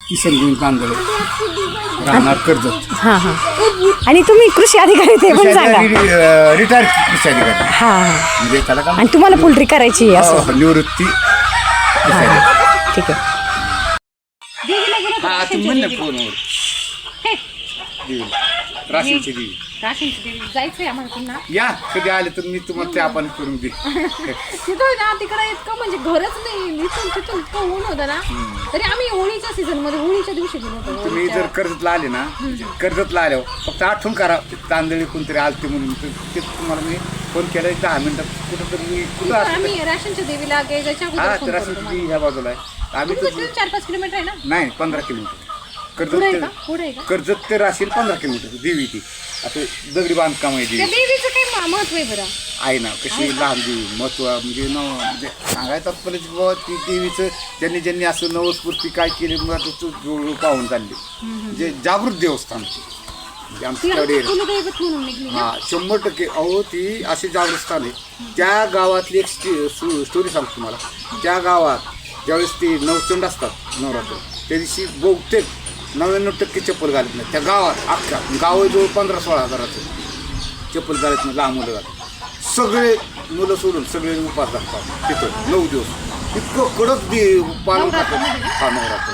किशन घेऊन तांदळे राहणार कर्जत. हां हां. आणि तुम्ही कृषी अधिकारी ते पण सांगा. रिटायर कृषी अधिकारी. हां हां. म्हणजे त्याला का आणि तुम्हाला पोल्ट्री करायची आहे असं. निवृत्ती कृषी अधिकारी. ठीक आहे. हा तुम्ही म्हणलं फोनवर देवी राशीची देवी जायचंय आम्हाला पुन्हा या कधी आले तर मी तुम्हाला ते आपण करून दे. तिथं ना तिकडे इतकं म्हणजे घरच नाही इथून तिथून इतकं ऊन होतं ना तरी आम्ही होळीच्या सीझन मध्ये होळीच्या दिवशी गेलो होतो. तुम्ही जर कर्जतला आले ना कर्जतला आल्यावर फक्त आठवण करा तांदळी कोणतरी आलते म्हणून ते तुम्हाला मी फोन केला 10 मिनिटात कुठं तर मी कुठं आम्ही राशींच्या देवीला जायच्या हा तर राशीची ह्या बाजूला आहे आम्ही तर 4-5 किलोमीटर आहे ना. नाही 15 किलोमीटर पुढे आहे का? कर्जत कर्जत ते राशील 15 किलोमीटर देवी ती असं दगडी बांधकाम आहे त्या देवी देवीचं काही महत्व आहे बरं. आहे ना कशी लहान देवी महत्व म्हणजे म्हणजे सांगायचं आपल्याला बाबा ती देवीचं ज्यांनी ज्यांनी असं नवस्फूर्ती काय केली मग जवळ पाहून चालली म्हणजे जागृत देवस्थान म्हणजे आमच्याकडे हा 100% अहो ती अशी जागृत स्थान आहे. त्या गावातली एक स्टोरी सांगतो तुम्हाला. त्या गावात ज्यावेळेस ती नवचंड असतात नवरात्र त्या दिवशी बहुतेक 99% चप्पल घालत नाही त्या गावात अख्खा गाव जवळ 15-16 हजाराचं चप्पल घालत नाही लहान मुलं घालत सगळे मुलं सोडून सगळे उपास दाखवतात तिथं 9 दिवस इतकं कडक पालन करतात. हा नवरात्र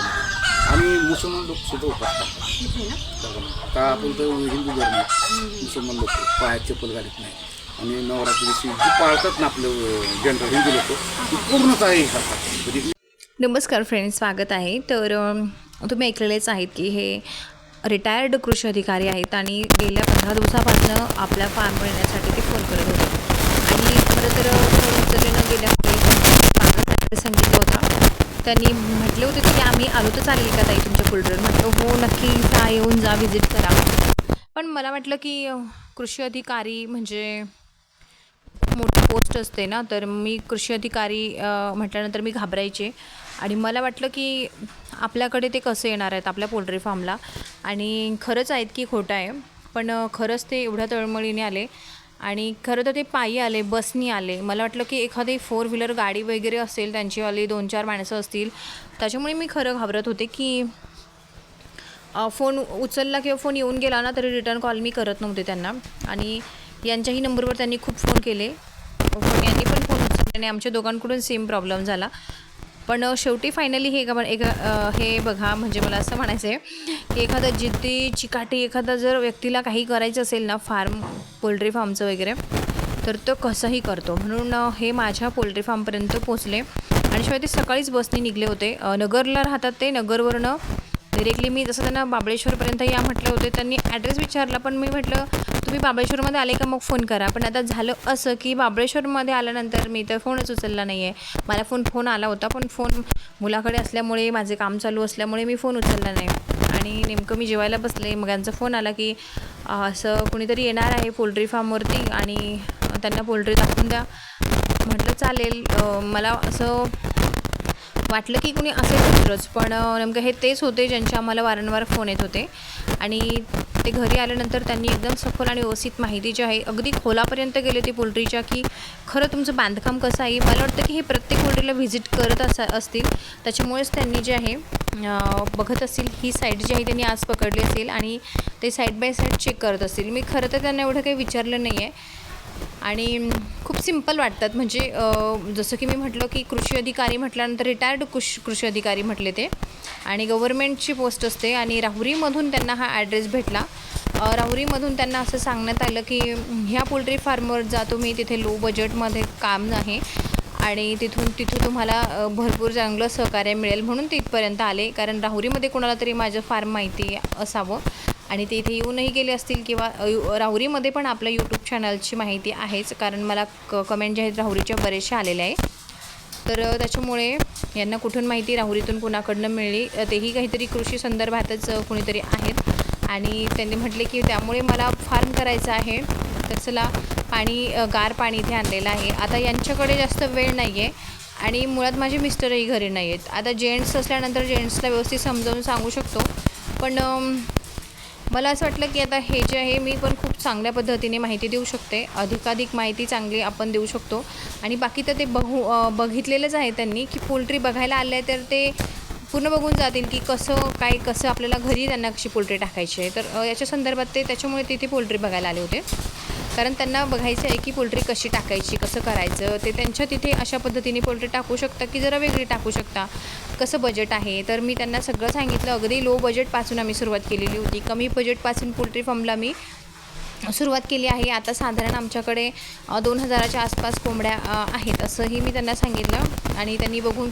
आणि मुसलमान लोक सुद्धा उपास करतात. आता आपण तर हिंदू धर्म मुसलमान लोक पायात चप्पल घालत नाही आणि नवरात्री दिवशी जी पाळतात ना आपलं जनरल हिंदू लोक ती पूर्णतः हे करतात. नमस्कार फ्रेंड्स, स्वागत आहे. तर तुम्ही ऐकलेलेच आहेत की हे रिटायर्ड कृषी अधिकारी आहेत आणि गेल्या 15 दिवसापासून आपल्या फार्मवर येण्यासाठी ते फोन करत होते आणि खरं तर फोन उचलले न गेल्यामुळे सांगितलं होता. त्यांनी म्हटले होते की आम्ही आलो तर चालेल का ताई तुमच्या पोल्ट्रीवर. म्हटलं हो नक्की जा, येऊन जा, व्हिजिट करा. पण मला वाटलं की कृषी अधिकारी म्हणजे मोठी पोस्ट असते ना, तर मी कृषी अधिकारी म्हटल्यानंतर मी घाबरायचे आणि मला वाटलं की आपल्याकडे ते कसं येणार आहेत आपल्या पोल्ट्री फार्मला. आणि खरंच आहेत की खोटं आहे, पण खरंच ते एवढ्या तळमळीने आले आणि खरं तर ते पायी आले, बसनी आले. मला वाटलं की एखादी 4 व्हीलर गाडी वगैरे असेल त्यांचीवाली 2-4 माणसं असतील. त्याच्यामुळे मी खरं घाबरत होते की फोन उचलला किंवा फोन येऊन गेला ना तरी रिटर्न कॉल मी करत नव्हते त्यांना. आणि यांच्याही नंबरवर त्यांनी खूप फोन केले पण यांनी पण फोन उचलले नाही. आमच्या दोघांकडून सेम प्रॉब्लेम झाला. पण शेवटी फायनली हे बघा म्हणजे मला असं म्हणायचं आहे की एखादा जिद्दी चिकाटी एखादा जर व्यक्तीला काही करायचं असेल ना पोल्ट्री फार्मचं वगैरे तर तो कसंही करतो. म्हणून हे माझ्या पोल्ट्री फार्मपर्यंत पोचले आणि शिवाय ते सकाळीच बसने निघले होते. नगरला राहतात ते. नगरवरनं डिरेक्टली मी जसं त्यांना बाबळेश्वरपर्यंत या म्हटले होते. त्यांनी ॲड्रेस विचारला पण मी म्हटलं तुम्ही बाबळेश्वरमध्ये आले का मग फोन करा. पण आता झालं असं की बाबळेश्वरमध्ये आल्यानंतर मी तर फोनच उचलला नाही आहे. मला फोन आला होता पण फोन मुलाकडे असल्यामुळे माझे काम चालू असल्यामुळे मी फोन उचलला नाही. आणि नेमकं मी जेवायला बसले मग यांचा फोन आला की असं कुणीतरी येणार आहे पोल्ट्री फार्मवरती आणि त्यांना पोल्ट्री दाखवून द्या. म्हटलं चालेल. मला असं वाटलं की कुणी असेल दुसरंच पण नेमकं हे तेच होते ज्यांचे आम्हाला वारंवार फोन येत होते. आणि ते घरी आल्यानंतर त्यांनी एकदम सखोल आणि व्यवस्थित माहिती जी आहे अगदी खोलापर्यंत गेले ते पोल्ट्रीच्या की खरं तुमचं बांधकाम कसं आहे. मला वाटतं की हे प्रत्येक पोल्ट्रीला व्हिजिट करत असतील त्याच्यामुळेच त्यांनी जे आहे बघत असतील ही साईड जी आहे त्यांनी आज पकडली असेल आणि ते साईड बाय साईड चेक करत असतील. मी खरं तर त्यांना एवढं काही विचारलं नाही आहे आणि खूप सिंपल वाटतात. म्हणजे जसं की मी म्हटलं की कृषी अधिकारी म्हटल्यानंतर रिटायर्ड कृषी अधिकारी म्हटले ते आणि गव्हर्मेंटची पोस्ट असते. आणि राहुरीमधून त्यांना हा ॲड्रेस भेटला. राहुरीमधून त्यांना असं सांगण्यात आलं की ह्या पोल्ट्री फार्मवर जा तुम्ही, तिथे लो बजेटमध्ये काम आहे आणि तिथून तुम्हाला भरपूर चांगलं सहकार्य मिळेल म्हणून ते इथपर्यंत आले. कारण राहुरीमध्ये कोणाला तरी माझं फार्म माहिती असावं आणि ते इथे येऊनही गेले असतील किंवा राहुरीमध्ये पण आपल्या यूट्यूब चॅनलची माहिती आहेच कारण मला कमेंट जे आहेत राहुरीच्या बरेचशा आलेल्या आहे. तर त्याच्यामुळे यांना कुठून माहिती राहुरीतून कुणाकडनं मिळली तेही काहीतरी कृषी संदर्भातच कुणीतरी आहेत आणि त्यांनी म्हटले की त्यामुळे मला फार्म करायचं आहे तर चला गार पाणी इथे आणलेलं आहे. आता यांच्याकडे जास्त वेळ नाही आहे आणि मुळात माझे मिस्टरही घरी नाही आहेत. आता जेंट्स असल्यानंतर जेंट्सला व्यवस्थित समजावून सांगू शकतो पण मला असं वाटलं की आता हे जे आहे मी पण खूप चांगल्या पद्धतीने माहिती देऊ शकते. अधिकाधिक माहिती चांगली आपण देऊ शकतो आणि बाकी तर ते बघितलेलंच आहे त्यांनी की पोल्ट्री बघायला आले तर ते पूर्ण बघून जातील की कसं आपल्याला घरी त्यांना कशी पोल्ट्री टाकायची आहे. तर याच्या संदर्भात ते त्याच्यामुळे तिथे पोल्ट्री बघायला आले होते, कारण त्यांना बघायचं आहे की पोल्ट्री कशी टाकायची, कसं करायचं. ते त्यांच्या तिथे अशा पद्धतीने पोल्ट्री टाकू शकता की जरा वेगळी टाकू शकता, कसं बजेट आहे. तर मी त्यांना सगळं सांगितलं. अगदी लो बजेटपासून आम्ही सुरुवात केलेली होती. कमी बजेटपासून पोल्ट्री फार्मला मी सुरुवात केली आहे. आता साधारण आमच्याकडे 2000च्या आसपास कोंबड्या आहेत असंही मी त्यांना सांगितलं. आणि त्यांनी बघून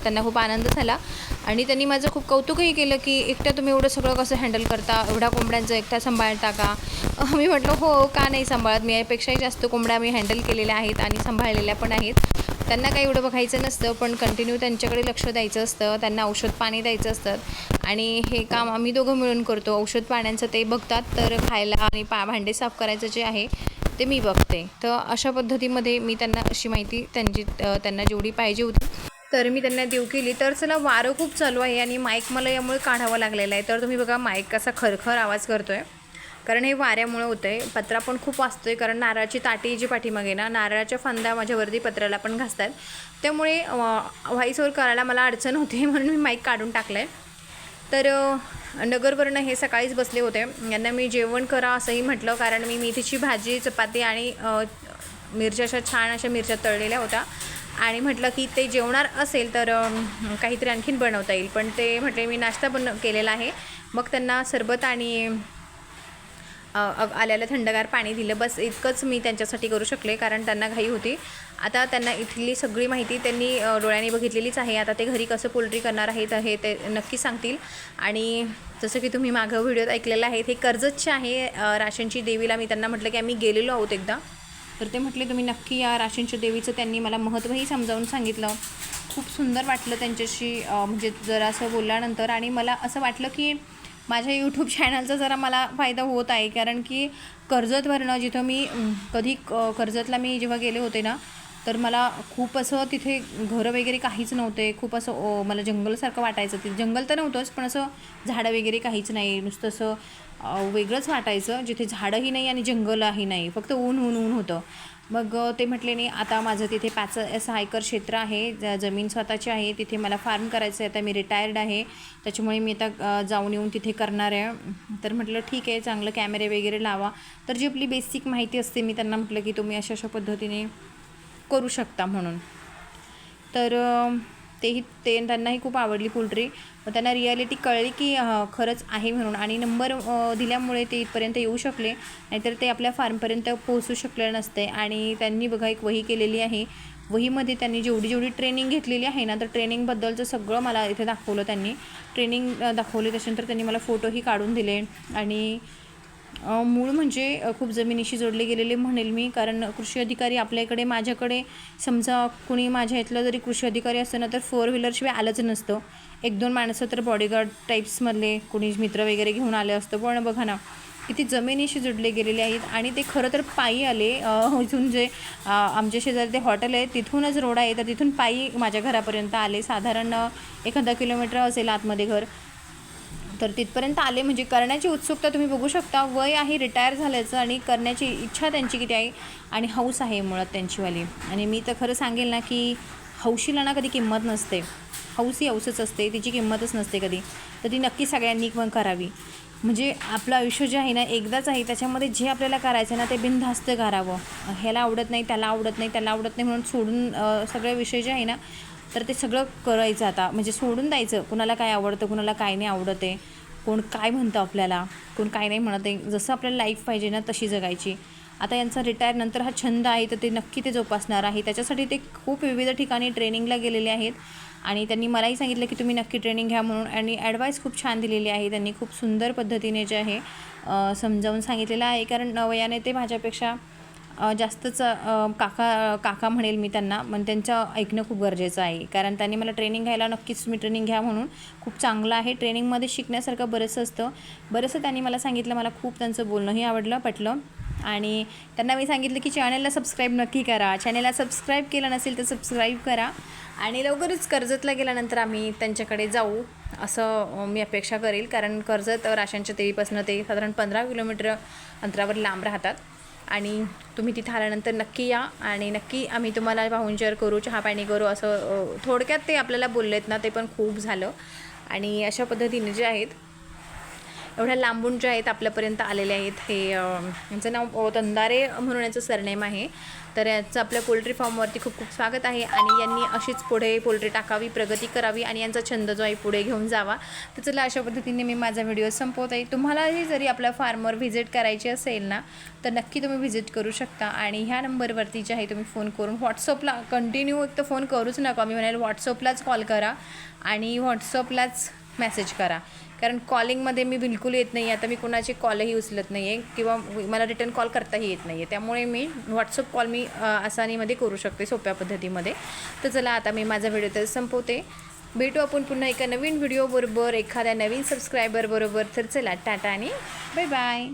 त्यांना खूप आनंद झाला आणि त्यांनी माझं खूप कौतुकही केलं की एकट्या तुम्ही एवढं सगळं कसं हँडल करता, एवढ्या कोंबड्यांचं एकट्या सांभाळता का. मी म्हटलं हो, का नाही सांभाळत, मी यापेक्षाही जास्त कोंबड्या मी हँडल केलेल्या आहेत आणि सांभाळलेल्या पण आहेत. त्यांना काही एवढं बघायचं नसतं, पण कंटिन्यू त्यांच्याकडे लक्ष द्यायचं असतं, त्यांना औषध पाणी द्यायचं असतं. आणि हे काम आम्ही दोघं मिळून करतो. औषध पाण्याचं ते बघतात, तर खायला आणि भांडे साफ करायचं जे आहे ते मी बघते. तर अशा पद्धतीमध्ये मी त्यांना अशी माहिती त्यांना जेवढी पाहिजे होती तर मी त्यांना देऊ केली. तर चला, वारं खूप चालू आहे आणि माईक मला यामुळे काढावा लागलेला आहे. तर तुम्ही बघा माईक कसा खरखर आवाज करतो आहे, कारण हे वाऱ्यामुळे होतं आहे. पत्रा पण खूप वाजतो आहे, कारण नारळाची ताटी जी पाठीमागे ना, नारळाच्या फांद्या माझ्यावरती पत्राला पण घासतात, त्यामुळे व्हॉईस ओव्हर करायला मला अडचण होते, म्हणून मी माईक काढून टाकलं आहे. तर नगरवरनं हे सकाळीच बसले होते. यांना मी जेवण करा असंही म्हटलं, कारण मी मेथीची भाजी, चपाती आणि मिरच्या अशा छान अशा मिरच्या तळलेल्या होत्या आणि म्हटलं की ते जेवणार असेल तर काहीतरी आणखीन बनवता येईल. पण ते म्हटले मी नाश्ता केलेला आहे. मग त्यांना सरबत आणि आल्याला थंडगार पाणी दिलं. बस इतकंच मी त्यांच्यासाठी करू शकले, कारण त्यांना घाई होती. आता त्यांना इथली सगळी माहिती त्यांनी डोळ्यांनी बघितलेलीच आहे. आता ते घरी कसं पोल्ट्री करणार आहेत हे ते नक्की सांगतील. आणि जसं की तुम्ही मागं व्हिडिओत ऐकलेलं आहे, हे कर्जतचे आहे. राशनची देवीला मी त्यांना म्हटलं की आम्ही गेलेलो आहोत एकदा, तर ते म्हटले तुम्ही नक्की या राशनच्या देवीचं. त्यांनी मला महत्त्वही समजावून सांगितलं. खूप सुंदर वाटलं त्यांच्याशी म्हणजे जरा असं बोलल्यानंतर. आणि मला असं वाटलं की माझ्या यूट्यूब चॅनलचा जरा मला फायदा होत आहे, कारण की कर्जतवरनं जिथं मी कर्जतला मी जेव्हा गेले होते ना, तर मला खूप असं तिथे घरं वगैरे काहीच नव्हते. खूप असं मला जंगलसारखं वाटायचं. ते जंगल तर नव्हतंच, पण असं झाडं वगैरे काहीच नाही, नुसतं असं वेगळंच वाटायचं, जिथे झाडंही नाही आणि जंगलही नाही, फक्त ऊन ऊन ऊन होतं. मग ते म्हटले नाही, आता माझं तिथे 5-6 एकर क्षेत्र आहे, जमीन स्वतःची आहे, तिथे मला फार्म करायचं आहे. आता मी रिटायर्ड आहे, त्याच्यामुळे मी आता जाऊन येऊन तिथे करणार आहे. तर म्हटलं ठीक आहे, चांगलं कॅमेरे वगैरे लावा. तर जी आपली बेसिक माहिती असते मी त्यांना म्हटलं की तुम्ही अशा पद्धतीने करू शकता म्हणून. तर त्यांनाही खूप आवडली पोल्ट्री. मग त्यांना रिॲलिटी कळली की खरंच आहे म्हणून. आणि नंबर दिल्यामुळे ते इथपर्यंत येऊ शकले, नाहीतर ते आपल्या फार्मपर्यंत पोहोचू शकले नसते. आणि त्यांनी बघा एक वही केलेली आहे. वहीमध्ये त्यांनी जेवढी ट्रेनिंग घेतलेली आहे ना, तर ट्रेनिंगबद्दलचं सगळं मला इथे दाखवलं. त्यांनी ट्रेनिंग दाखवली, त्याच्यानंतर त्यांनी मला फोटोही काढून दिले. आणि मूळ म्हणजे खूप जमिनीशी जोडले गेलेले म्हणेल मी, कारण कृषी अधिकारी आपल्याकडे माझ्याकडे समजा कुणी माझ्या इथलं जरी कृषी अधिकारी असतं ना, तर 4 व्हीलरशिवाय आलंच नसतं. 1-2 माणसं तर बॉडीगार्ड टाईप्समधले कोणी मित्र वगैरे घेऊन आले असतं. पण बघा ना, किती जमिनीशी जोडले गेलेले आहेत. आणि ते खरं तर पायी आले. इथून जे आमच्या शेजारी ते हॉटेल आहे तिथूनच रोड आहे, तर तिथून पायी माझ्या घरापर्यंत आले. साधारण 1 किलोमीटर असेल आतमध्ये घर, तर तिथपर्यंत आले. म्हणजे करण्याची उत्सुकता तुम्ही बघू शकता. वय आहे रिटायर झाल्याचं आणि करण्याची इच्छा त्यांची किती आहे आणि हौस आहे मुळात त्यांचीवाली. आणि मी तर खरं सांगेल ना की हौशीला ना कधी किंमत नसते. हौस ही हौसच असते, तिची किंमतच नसते कधी. तर ती नक्की सगळ्यांनी पण करावी. म्हणजे आपलं आयुष्य जे आहे ना एकदाच आहे, त्याच्यामध्ये जे आपल्याला करायचं ना ते बिनधास्त करावं. ह्याला आवडत नाही, त्याला आवडत नाही, त्याला आवडत नाही म्हणून सोडून सगळे विषय जे आहे ना, तर ते सगळं करायचं आता. म्हणजे सोडून द्यायचं. कुणाला काय आवडतं, कुणाला काय नाही आवडत आहे, कोण काय म्हणतं आपल्याला, कोण काय नाही म्हणत आहे. जसं आपल्याला लाईफ पाहिजे ना तशी जगायची. आता यांचा रिटायर नंतर हा छंद आहे, तर ते नक्की ते जोपासणार आहे. त्याच्यासाठी ते खूप विविध ठिकाणी ट्रेनिंगला गेलेले आहेत. आणि त्यांनी मलाही सांगितलं की तुम्ही नक्की ट्रेनिंग घ्या म्हणून. आणि ॲडवाईस खूप छान दिलेली आहे त्यांनी. खूप सुंदर पद्धतीने जे आहे समजावून सांगितलेलं आहे. कारण वयाने ते माझ्यापेक्षा जास्तच काका म्हणेल मी त्यांना. पण त्यांचं ऐकणं खूप गरजेचं आहे, कारण त्यांनी मला ट्रेनिंग घ्यायला नक्कीच मी ट्रेनिंग घ्या म्हणून. खूप चांगलं आहे. ट्रेनिंगमध्ये शिकण्यासारखं बरंचसं असतं. बरंचसं त्यांनी मला सांगितलं. मला खूप त्यांचं बोलणंही आवडलं, पटलं. आणि त्यांना मी सांगितलं की चॅनलला सबस्क्राईब नक्की करा. चॅनलला सबस्क्राईब केलं नसेल तर सबस्क्राईब करा. आणि लवकरच कर्जतला गेल्यानंतर आम्ही त्यांच्याकडे जाऊ असं मी अपेक्षा करेल, कारण कर्जत राशनच्या देवीपासून ते साधारण 15 किलोमीटर अंतरावर लांब राहतात. आणि तुम्ही तिथे आल्यानंतर नक्की या आणि नक्की आम्ही तुम्हाला पाहुणचार करू, चहा पाणी करू, असं थोडक्यात ते आपल्याला बोललेत ना, ते पण खूप झालं. आणि अशा पद्धतीने जे आहेत एवढ्या लांबून जे आहेत आपल्यापर्यंत आलेले आहेत. हे यांचं नाव तंदारे म्हणून याचं सरनेम आहे. तर याचं आपल्या पोल्ट्री फार्मवरती खूप खूप स्वागत आहे आणि यांनी अशीच पुढे पोल्ट्री टाकावी, प्रगती करावी आणि यांचा छंद जो आहे पुढे घेऊन जावा. तर चला अशा पद्धतीने मी माझा व्हिडिओ संपवते. तुम्हालाही जरी आपल्या फार्मवर व्हिजिट करायची असेल ना, तर नक्की तुम्ही व्हिजिट करू शकता. आणि ह्या नंबरवरती जे आहे तुम्ही फोन करून व्हॉट्सअपला कंटिन्यू एक तर फोन करूच नका, मी म्हणाल व्हॉट्सअपलाच कॉल करा आणि व्हॉट्सअपलाच मेसेज करा. कारण कॉलिंगमध्ये मी बिलकुल येत नाही. आता मी कोणाचे कॉलही उचलत नाही आहे किंवा मला रिटर्न कॉल करताही येत नाही आहे. त्यामुळे मी व्हॉट्सअप कॉल मी आसानीमध्ये करू शकते, सोप्या पद्धतीमध्ये. तर चला आता मी माझा व्हिडिओ तर संपवते. भेटू आपण पुन्हा एका नवीन व्हिडिओबरोबर, एखाद्या नवीन सबस्क्रायबरबरोबर. तर चला टाटा आणि बाय बाय.